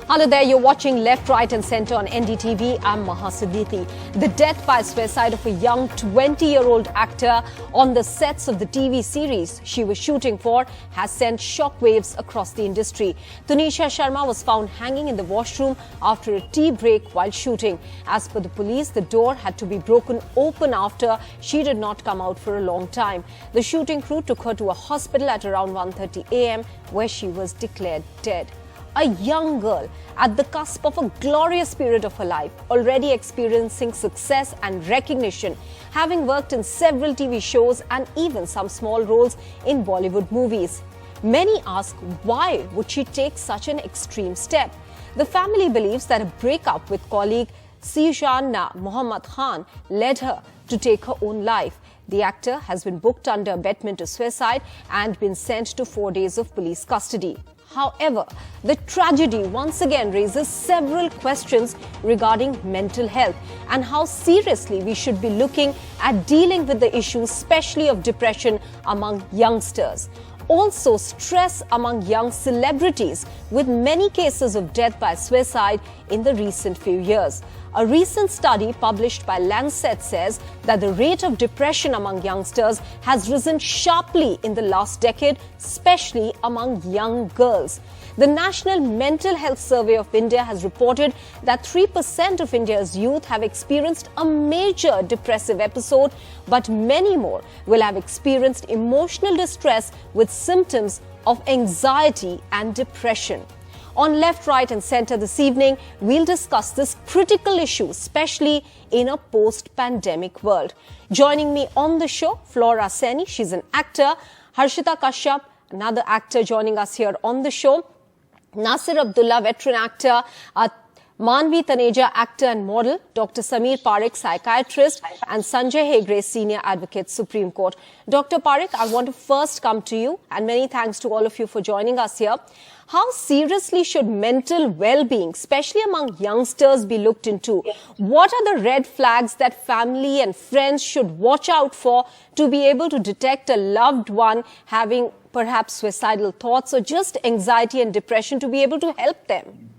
Hello there, you're watching Left, Right and Centre on NDTV. I'm Maha Siddiqui. The death by suicide of a young 20-year-old actor on the sets of the TV series she was shooting for has sent shockwaves across the industry. Tunisha Sharma was found hanging in the washroom after a tea break while shooting. As per the police, the door had to be broken open after she did not come out for a long time. The shooting crew took her to a hospital at around 1:30 a.m. where she was declared dead. A young girl at the cusp of a glorious period of her life, already experiencing success and recognition, having worked in several TV shows and even some small roles in Bollywood movies. Many ask, why would she take such an extreme step? The family believes that a breakup with colleague Sheezan Khan led her to take her own life. The actor has been booked under abetment to suicide and been sent to 4 days of police custody. However, the tragedy once again raises several questions regarding mental health and how seriously we should be looking at dealing with the issue, especially of depression among youngsters. Also, stress among young celebrities, with many cases of death by suicide in the recent few years. A recent study published by Lancet says that the rate of depression among youngsters has risen sharply in the last decade, especially among young girls. The National Mental Health Survey of India has reported that 3% of India's youth have experienced a major depressive episode, but many more will have experienced emotional distress with symptoms of anxiety and depression. On Left, Right and Centre this evening, we'll discuss this critical issue, especially in a post-pandemic world. Joining me on the show, Flora Seni, she's an actor. Harshita Kashyap, another actor joining us here on the show. Nasir Abdullah, veteran actor. Manvi Taneja, actor and model. Dr. Sameer Parekh, psychiatrist. And Sanjay Hegde, senior advocate, Supreme Court. Dr. Parekh, I want to first come to you, and many thanks to all of you for joining us here. How seriously should mental well-being, especially among youngsters, be looked into? What are the red flags that family and friends should watch out for to be able to detect a loved one having perhaps suicidal thoughts or just anxiety and depression, to be able to help them?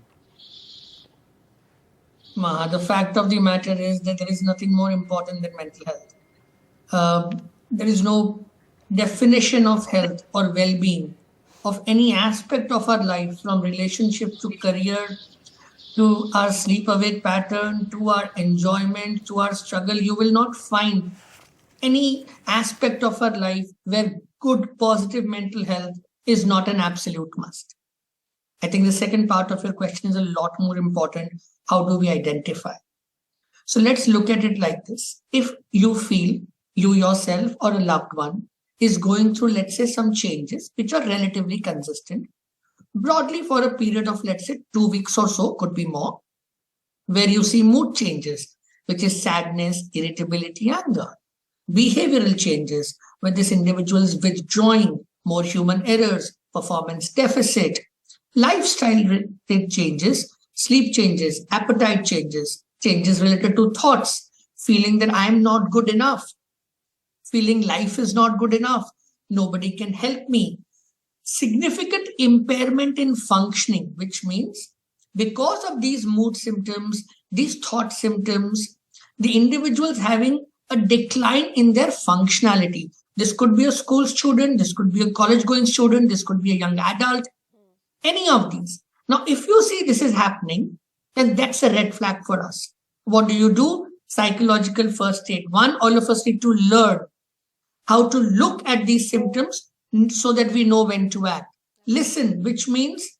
Maha, the fact of the matter is that there is nothing more important than mental health. There is no definition of health or well-being of any aspect of our life, from relationship to career, to our sleep-awake pattern, to our enjoyment, to our struggle. You will not find any aspect of our life where good, positive mental health is not an absolute must. I think the second part of your question is a lot more important. How do we identify? So let's look at it like this. If you feel you yourself or a loved one is going through, let's say, some changes which are relatively consistent, broadly for a period of, let's say, 2 weeks or so, could be more, where you see mood changes, which is sadness, irritability, anger, behavioral changes, where this individual is withdrawing, more human errors, performance deficit, lifestyle changes, sleep changes, appetite changes, changes related to thoughts, feeling that I'm not good enough, feeling life is not good enough, nobody can help me. Significant impairment in functioning, which means because of these mood symptoms, these thought symptoms, the individuals having a decline in their functionality. This could be a school student, this could be a college-going student, this could be a young adult, any of these. Now, if you see this is happening, then that's a red flag for us. What do? Psychological first aid. One, all of us need to learn how to look at these symptoms so that we know when to act. Listen, which means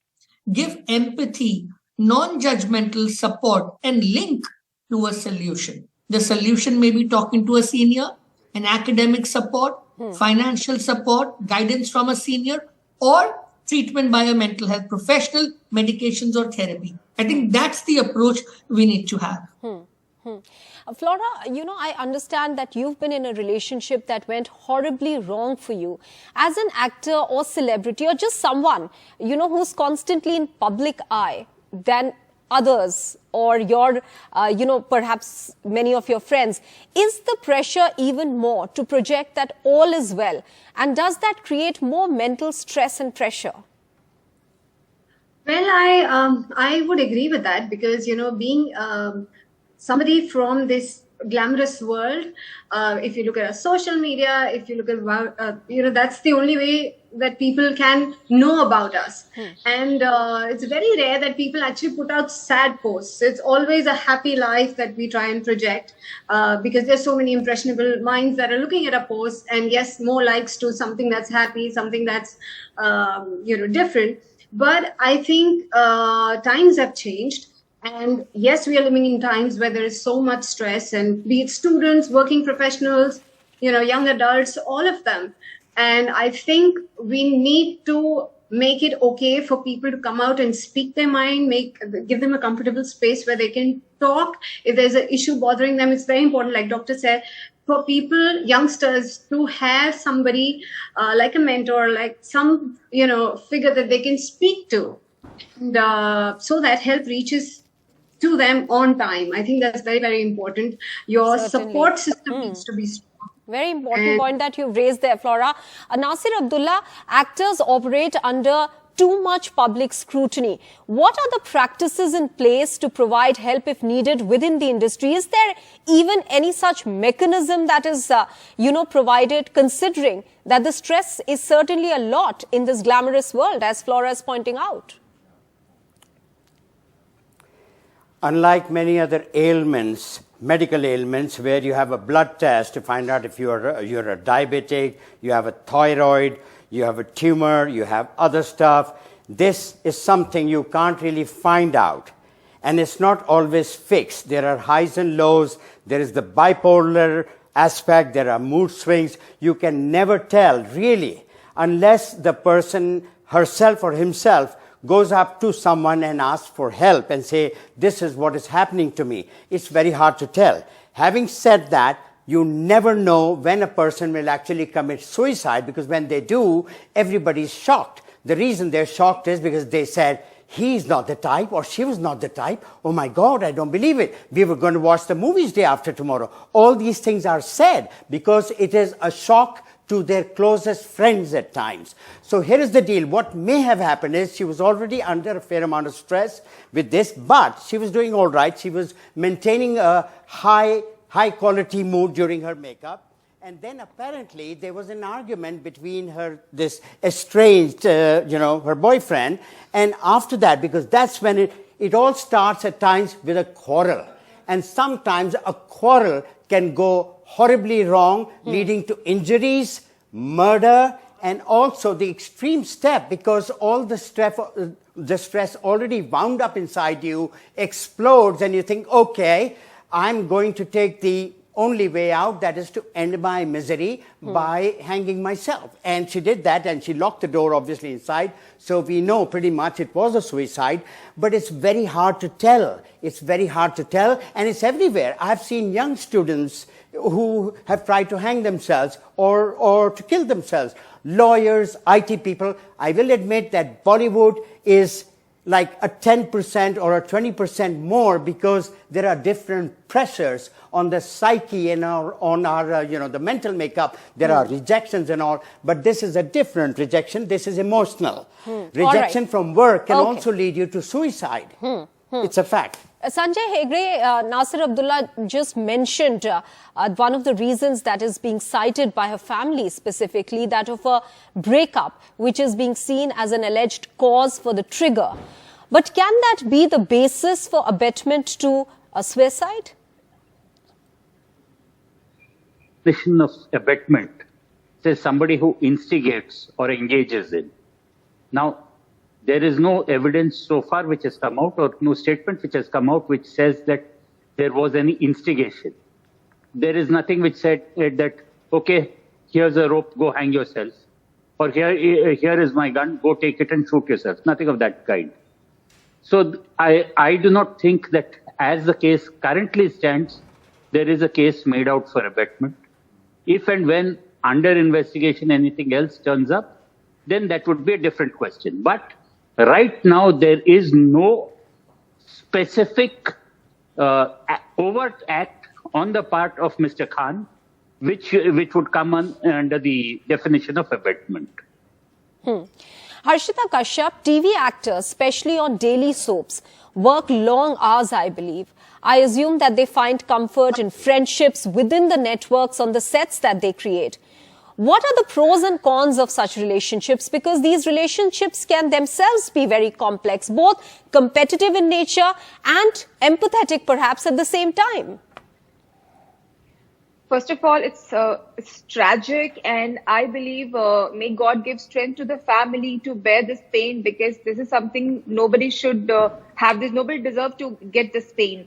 give empathy, non-judgmental support, and link to a solution. The solution may be talking to a senior, an academic support, financial support, guidance from a senior, or treatment by a mental health professional, medications or therapy. I think that's the approach we need to have. Flora, I understand that you've been in a relationship that went horribly wrong for you. As an actor or celebrity or just someone, who's constantly in public eye, then others or your, perhaps many of your friends, is the pressure even more to project that all is well? And does that create more mental stress and pressure? Well, I would agree with that because, being somebody from this glamorous world, if you look at our social media, if you look at, that's the only way that people can know about us. And it's very rare that people actually put out sad posts. It's always a happy life that we try and project because there's so many impressionable minds that are looking at a post, and yes, more likes to something that's happy, something that's, different. But I think times have changed. And yes, we are living in times where there is so much stress, and be it students, working professionals, young adults, all of them. And I think we need to make it okay for people to come out and speak their mind, give them a comfortable space where they can talk. If there's an issue bothering them, it's very important, like Doctor said, for people, youngsters, to have somebody like a mentor, like some, figure that they can speak to, and so that help reaches to them on time. I think that's very, very important. Your Certainly. support system needs to be strong. Very important point that you've raised there, Flora. Nasir Abdullah, actors operate under too much public scrutiny. What are the practices in place to provide help if needed within the industry? Is there even any such mechanism that is, provided, considering that the stress is certainly a lot in this glamorous world, as Flora is pointing out? Unlike many other ailments, medical ailments, where you have a blood test to find out if you're a diabetic, you have a thyroid, you have a tumor, you have other stuff, this is something you can't really find out. And it's not always fixed. There are highs and lows. There is the bipolar aspect. There are mood swings. You can never tell, really, unless the person herself or himself goes up to someone and asks for help and say, this is what is happening to me. It's very hard to tell. Having said that, you never know when a person will actually commit suicide, because when they do, everybody's shocked. The reason they're shocked is because they said, he's not the type or she was not the type. Oh my God, I don't believe it. We were going to watch the movies day after tomorrow. All these things are said because it is a shock to their closest friends at times. So here is the deal. What may have happened is she was already under a fair amount of stress with this, but she was doing all right. She was maintaining a high quality mood during her makeup. And then apparently there was an argument between this estranged, her boyfriend. And after that, because that's when it all starts at times with a quarrel. And sometimes a quarrel can go horribly wrong, leading to injuries, murder, and also the extreme step, because all the stress already wound up inside you explodes, and you think, okay, I'm going to take the only way out, that is to end my misery by hanging myself. And she did that, and she locked the door obviously inside. So we know pretty much it was a suicide, but it's very hard to tell. It's very hard to tell, and it's everywhere. I've seen young students who have tried to hang themselves or to kill themselves. Lawyers, IT people. I will admit that Bollywood is like a 10% or a 20% more, because there are different pressures on the psyche and on our the mental makeup. There are rejections and all, but this is a different rejection. This is emotional. Rejection from work can also lead you to suicide. It's a fact. Sanjay Hegde, Nasir Abdullah just mentioned one of the reasons that is being cited by her family, specifically that of a breakup, which is being seen as an alleged cause for the trigger. But can that be the basis for abetment to a suicide? Definition of abetment says somebody who instigates or engages in. Now, there is no evidence so far which has come out, or no statement which has come out which says that there was any instigation. There is nothing which said that, okay, here's a rope, go hang yourself. Or here is my gun, go take it and shoot yourself. Nothing of that kind. So I do not think that, as the case currently stands, there is a case made out for abetment. If and when under investigation anything else turns up, then that would be a different question. But right now, there is no specific overt act on the part of Mr. Khan, which would come under the definition of abetment. Harshita Kashyap, TV actors, especially on daily soaps, work long hours, I believe. I assume that they find comfort in friendships within the networks on the sets that they create. What are the pros and cons of such relationships? Because these relationships can themselves be very complex, both competitive in nature and empathetic perhaps at the same time. First of all, it's tragic, and I believe may God give strength to the family to bear this pain, because this is something nobody should have. This nobody deserves to get this pain.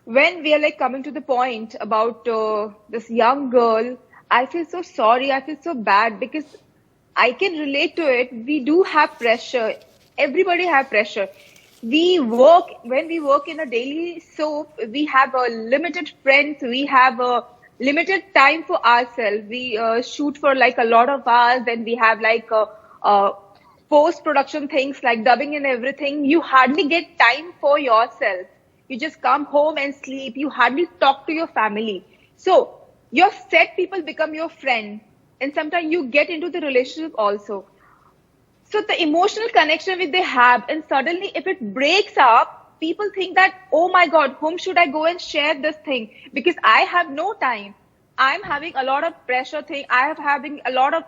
When we are like coming to the point about this young girl, I feel so sorry. I feel so bad, because I can relate to it. We do have pressure. Everybody have pressure. When we work in a daily soap, we have a limited friends. We have a limited time for ourselves. We shoot for like a lot of hours. Then we have like post-production things like dubbing and everything. You hardly get time for yourself. You just come home and sleep. You hardly talk to your family. So your set people become your friend. And sometimes you get into the relationship also. So the emotional connection which they have, and suddenly if it breaks up, people think that, oh my God, whom should I go and share this thing? Because I have no time. I'm having a lot of pressure thing. I am having a lot of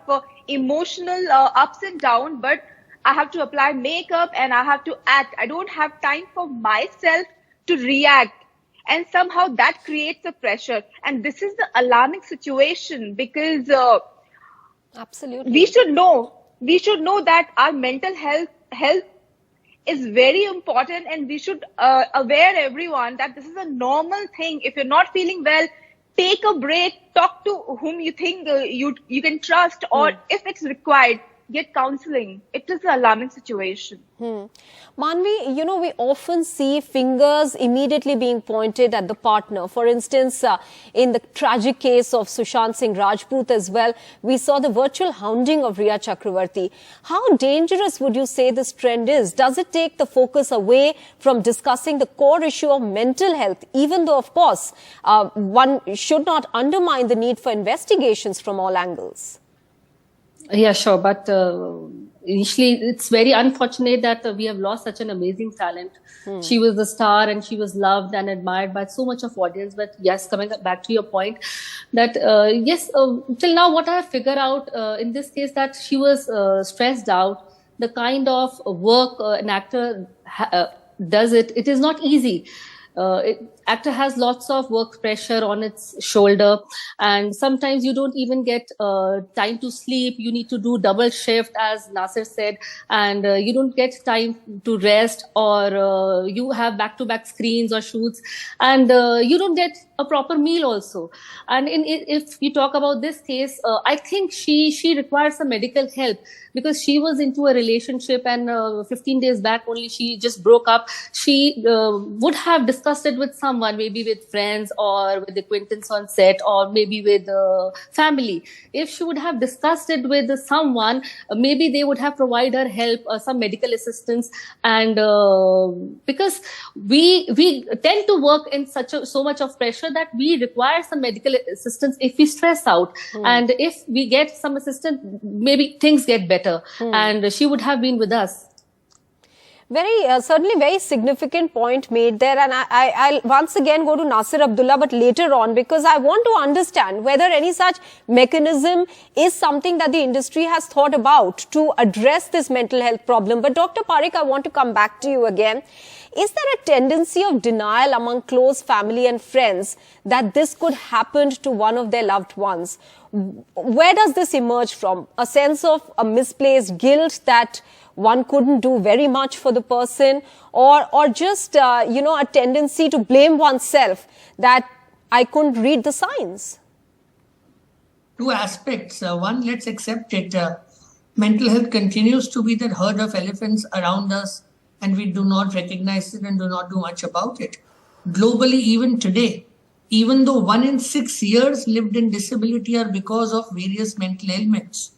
emotional ups and downs, but I have to apply makeup and I have to act. I don't have time for myself to react. And somehow that creates a pressure. And this is the alarming situation, because Absolutely. we should know that our mental health is very important, and we should aware everyone that this is a normal thing. If you're not feeling well, take a break, talk to whom you think you can trust, or if it's required, get counseling. It is an alarming situation. Manvi, we often see fingers immediately being pointed at the partner. For instance, in the tragic case of Sushant Singh Rajput as well, we saw the virtual hounding of Riya Chakravarti. How dangerous would you say this trend is? Does it take the focus away from discussing the core issue of mental health, even though, of course, one should not undermine the need for investigations from all angles? Yeah, sure. But initially, it's very unfortunate that we have lost such an amazing talent. She was the star and she was loved and admired by so much of audience. But yes, coming back to your point, that yes, till now, what I have figured out in this case, that she was stressed out. The kind of work an actor does it is not easy. Actor has lots of work pressure on its shoulder, and sometimes you don't even get time to sleep. You need to do double shift, as Nasir said, and you don't get time to rest, or you have back-to-back screens or shoots, and you don't get a proper meal also. And if you talk about this case, I think she requires some medical help, because she was into a relationship, and 15 days back only she just broke up. She would have discussed it with someone, maybe with friends or with acquaintance on set, or maybe with family. If she would have discussed it with someone, maybe they would have provided her help, some medical assistance. And because we tend to work in so much of pressure that we require some medical assistance if we stress out. And if we get some assistance, maybe things get better. And she would have been with us. Certainly very significant point made there, and I'll once again go to Nasir Abdullah, but later on, because I want to understand whether any such mechanism is something that the industry has thought about to address this mental health problem. But Dr. Parekh, I want to come back to you again. Is there a tendency of denial among close family and friends that this could happen to one of their loved ones? Where does this emerge from? A sense of a misplaced guilt that one couldn't do very much for the person, or just, a tendency to blame oneself that I couldn't read the signs? Two aspects. One, let's accept it. Mental health continues to be that herd of elephants around us, and we do not recognize it and do not do much about it. Globally, even today, even though 1 in 6 years lived in disability are because of various mental ailments,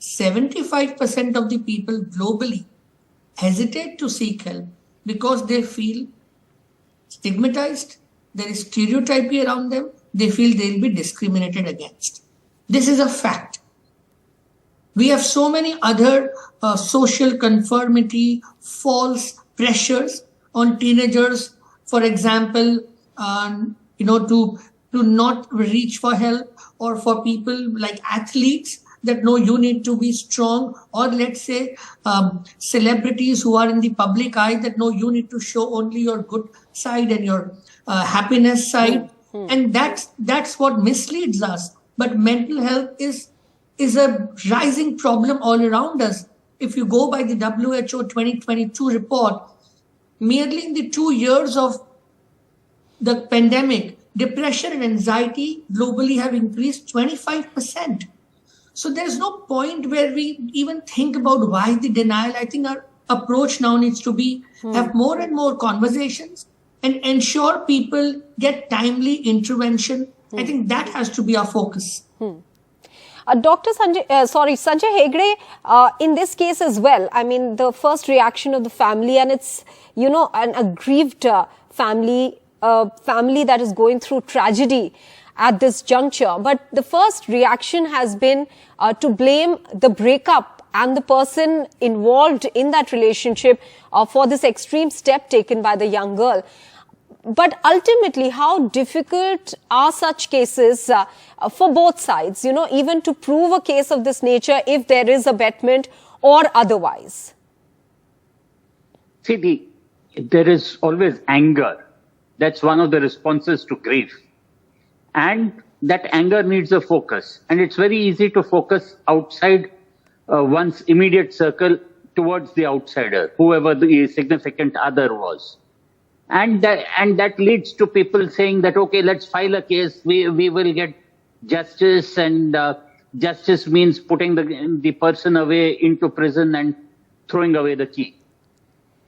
75% of the people globally hesitate to seek help because they feel stigmatized, there is stereotypy around them, they feel they'll be discriminated against. This is a fact. We have so many other social conformity, false pressures on teenagers. For example, to not reach for help, or for people like athletes that no, you need to be strong, or let's say celebrities who are in the public eye that no, you need to show only your good side and your happiness side, and that's what misleads us. But mental health is a rising problem all around us. If you go by the WHO 2022 report, merely in the 2 years of the pandemic, depression and anxiety globally have increased 25%. So there's no point where we even think about why the denial. I think our approach now needs to be have more and more conversations and ensure people get timely intervention. I think that has to be our focus. Sanjay Hegde, in this case as well, I mean, the first reaction of the family, and it's, an aggrieved family, family that is going through tragedy at this juncture. But the first reaction has been to blame the breakup and the person involved in that relationship for this extreme step taken by the young girl. But ultimately, how difficult are such cases for both sides, even to prove a case of this nature if there is abetment or otherwise? See, there is always anger. That's one of the responses to grief. And that anger needs a focus. And it's very easy to focus outside one's immediate circle towards the outsider, whoever the significant other was. And that leads to people saying that, okay, let's file a case. We will get justice, and justice means putting the person away into prison and throwing away the key.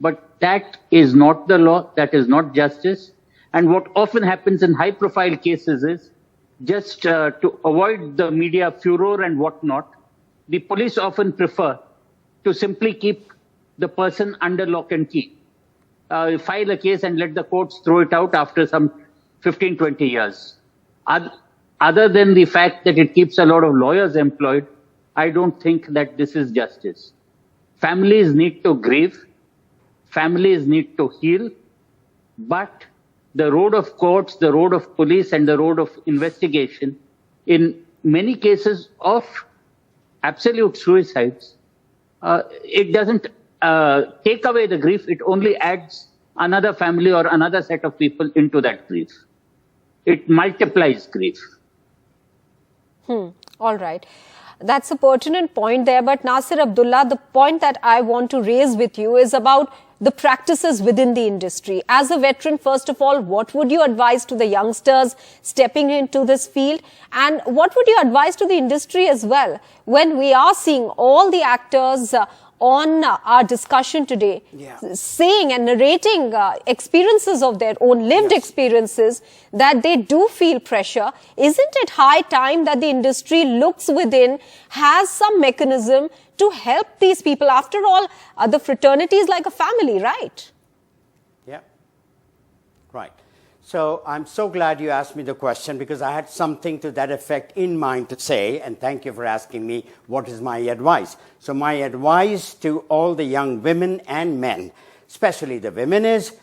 But that is not the law. That is not justice. And what often happens in high-profile cases is, just to avoid the media furor and whatnot, the police often prefer to simply keep the person under lock and key. File a case and let the courts throw it out after some 15, 20 years. Other than the fact that it keeps a lot of lawyers employed, I don't think that this is justice. Families need to grieve. Families need to heal. But the road of courts, the road of police, and the road of investigation, in many cases of absolute suicides, it doesn't take away the grief. It only adds another family or another set of people into that grief. It multiplies grief. All right. That's a pertinent point there. But Nasir Abdullah, the point that I want to raise with you is about the practices within the industry. As a veteran, first of all, what would you advise to the youngsters stepping into this field? And what would you advise to the industry as well, when we are seeing all the actors on our discussion today saying and narrating experiences of their own lived experiences, that they do feel pressure? Isn't it high time that the industry looks within, has some mechanism to help these people? After all, the fraternity is like a family, right? Yeah, right. So I'm so glad you asked me the question, because I had something to that effect in mind to say, and thank you for asking me what is my advice. So my advice to all the young women and men, especially the women, is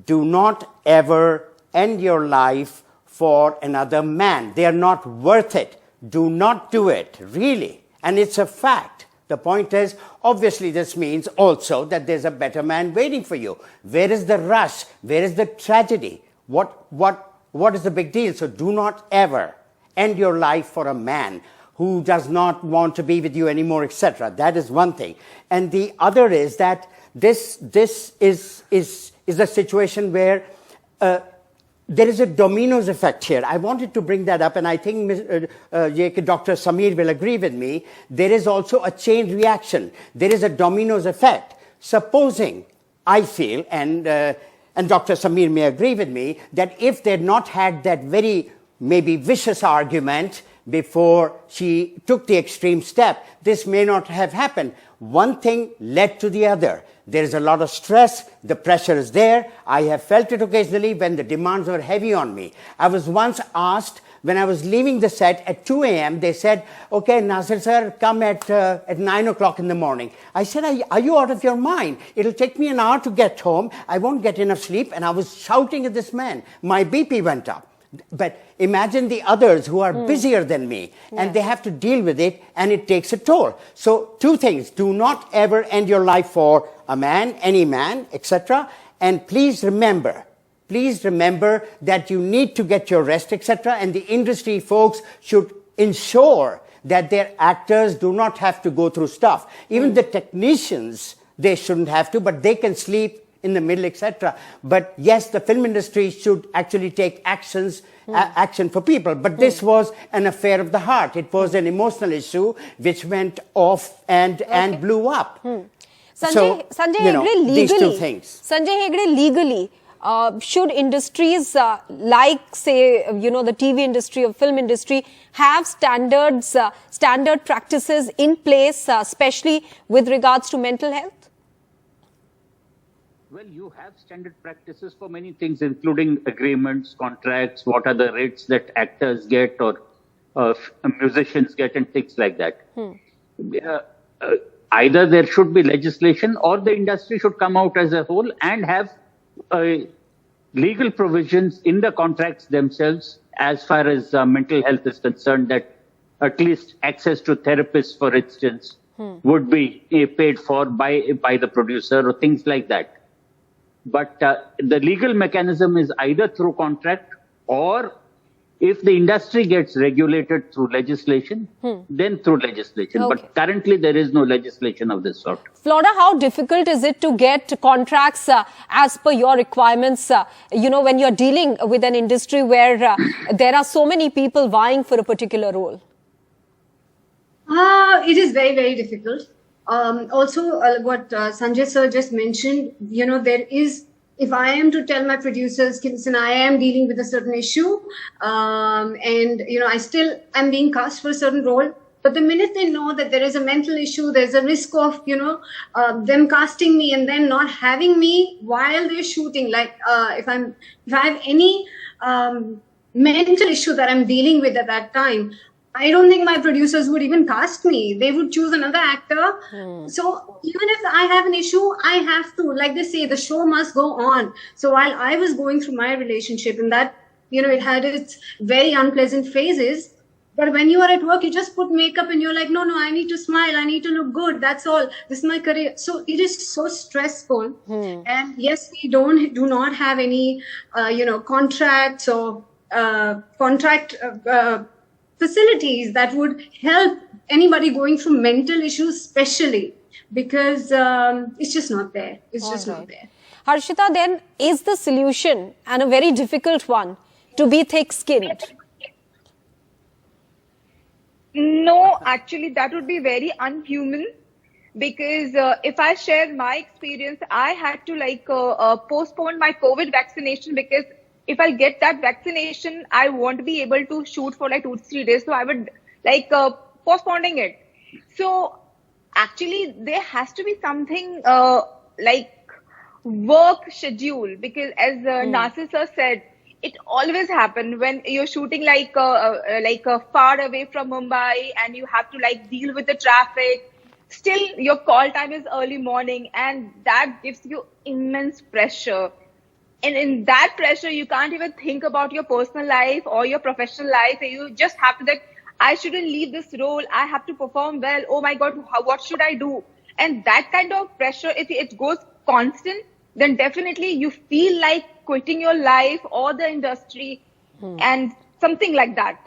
do not ever end your life for another man. They are not worth it. Do not do it, really. And it's a fact. The point is, obviously this means also that there's a better man waiting for you. Where is the rush? Where is the tragedy? What is the big deal? So do not ever end your life for a man who does not want to be with you anymore, etc. That is one thing. And the other is that this is a situation where there is a dominoes effect here. I wanted to bring that up, and I think Dr. Sameer will agree with me. There is also a chain reaction. There is a dominoes effect. Supposing, I feel, and Dr. Sameer may agree with me, that if they had not had that very maybe vicious argument before she took the extreme step, this may not have happened. One thing led to the other. There is a lot of stress. The pressure is there. I have felt it occasionally when the demands were heavy on me. I was once asked When I was leaving the set at 2 a.m., they said, okay, Nasir sir, come at 9 o'clock in the morning. I said, are you out of your mind? It'll take me an hour to get home. I won't get enough sleep. And I was shouting at this man. My BP went up. But imagine the others who are busier than me, and they have to deal with it, and it takes a toll. So 2 things. Do not ever end your life for a man, any man, etc. And please remember that you need to get your rest, etc. And the industry folks should ensure that their actors do not have to go through stuff. Even the technicians, they shouldn't have to, but they can sleep in the middle, etc. But yes, the film industry should actually take action for people. But this was an affair of the heart. It was an emotional issue which went off and blew up. Sanjay Hegde, legally, these 2 things. Sanjay Hegde, legally, should industries like, say, the TV industry or film industry have standard practices in place, especially with regards to mental health? Well, you have standard practices for many things, including agreements, contracts, what are the rates that actors get or musicians get and things like that. Either there should be legislation or the industry should come out as a whole and have legal provisions in the contracts themselves as far as mental health is concerned, that at least access to therapists, for instance, would be paid for by the producer or things like that. But the legal mechanism is either through contract or if the industry gets regulated through legislation, then through legislation. Okay. But currently there is no legislation of this sort. Flora, how difficult is it to get contracts as per your requirements, when you're dealing with an industry where there are so many people vying for a particular role? It is very, very difficult. Also, what Sanjay sir just mentioned, there is, if I am to tell my producers, listen, I am dealing with a certain issue, and, I still am being cast for a certain role. But the minute they know that there is a mental issue, there's a risk of, them casting me and then not having me while they're shooting. Like, if I have any mental issue that I'm dealing with at that time, I don't think my producers would even cast me. They would choose another actor. So even if I have an issue, I have to, like they say, the show must go on. So while I was going through my relationship and that, it had its very unpleasant phases. But when you are at work, you just put makeup and you're like, no, I need to smile. I need to look good. That's all. This is my career. So it is so stressful. And yes, we do not have any, contracts or facilities that would help anybody going through mental issues, especially because it's just not there. It's just not there. Harshita, then, is the solution, and a very difficult one, to be thick-skinned? No, actually, that would be very unhuman because if I share my experience, I had to postpone my COVID vaccination because if I get that vaccination, I won't be able to shoot for 2 to 3 days. So I would postponing it. So actually, there has to be something work schedule because as Nasir sir said, it always happens when you're shooting far away from Mumbai and you have to deal with the traffic. Still, your call time is early morning and that gives you immense pressure. And in that pressure, you can't even think about your personal life or your professional life. You just have to I shouldn't leave this role. I have to perform well. Oh my God, what should I do? And that kind of pressure, if it goes constant, then definitely you feel like quitting your life or the industry and something like that.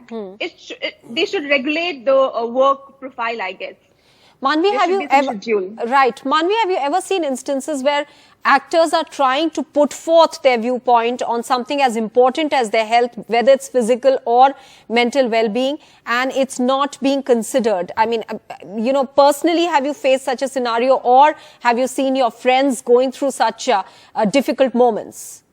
They should regulate the work profile, I guess. Manvi, have you ever seen instances where actors are trying to put forth their viewpoint on something as important as their health, whether it's physical or mental well-being, and it's not being considered? I mean, personally, have you faced such a scenario, or have you seen your friends going through such difficult moments?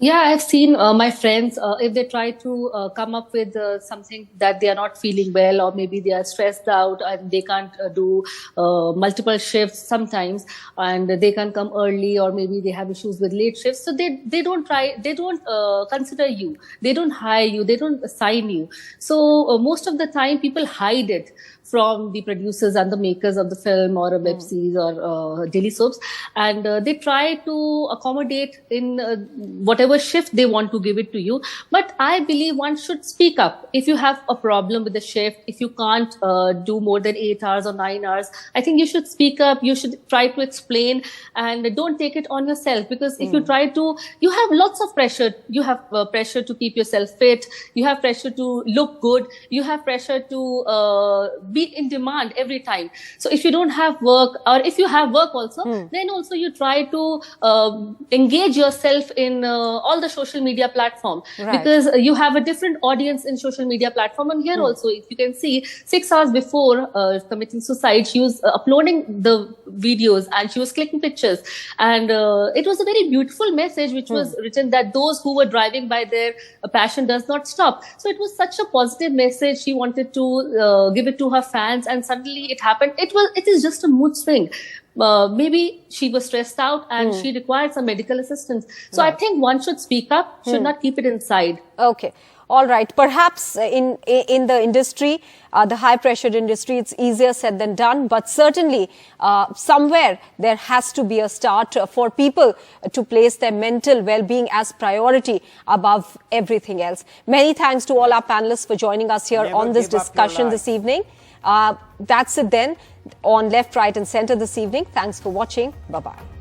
Yeah, I've seen my friends, if they try to come up with something that they are not feeling well, or maybe they are stressed out and they can't do multiple shifts sometimes, and they can come early, or maybe they have issues with late shifts. So they don't consider you, they don't hire you, they don't assign you. So most of the time people hide it from the producers and the makers of the film or a web series or daily soaps, and they try to accommodate in whatever shift they want to give it to you. But I believe one should speak up. If you have a problem with the shift, if you can't do more than 8 hours or 9 hours, I think you should speak up. You should try to explain, and don't take it on yourself, because if you try to, you have lots of pressure. You have pressure to keep yourself fit, you have pressure to look good, you have pressure to be in demand every time. So if you don't have work, or if you have work also, then also you try to engage yourself in all the social media platform, because you have a different audience in social media platform. And here also, if you can see, 6 hours before committing suicide, she was uploading the videos and she was clicking pictures, and it was a very beautiful message which was written, that those who were driving by their passion does not stop. So it was such a positive message. She wanted to give it to her fans, and suddenly it happened. It is just a mood swing. Maybe she was stressed out and she required some medical assistance. So I think one should speak up, should not keep it inside. Okay. All right. Perhaps in the industry, the high-pressured industry, it's easier said than done. But certainly, somewhere there has to be a start for people to place their mental well-being as priority above everything else. Many thanks to all our panelists for joining us here on this discussion this evening. That's it then on Left, Right and Center this evening. Thanks for watching. Bye-bye.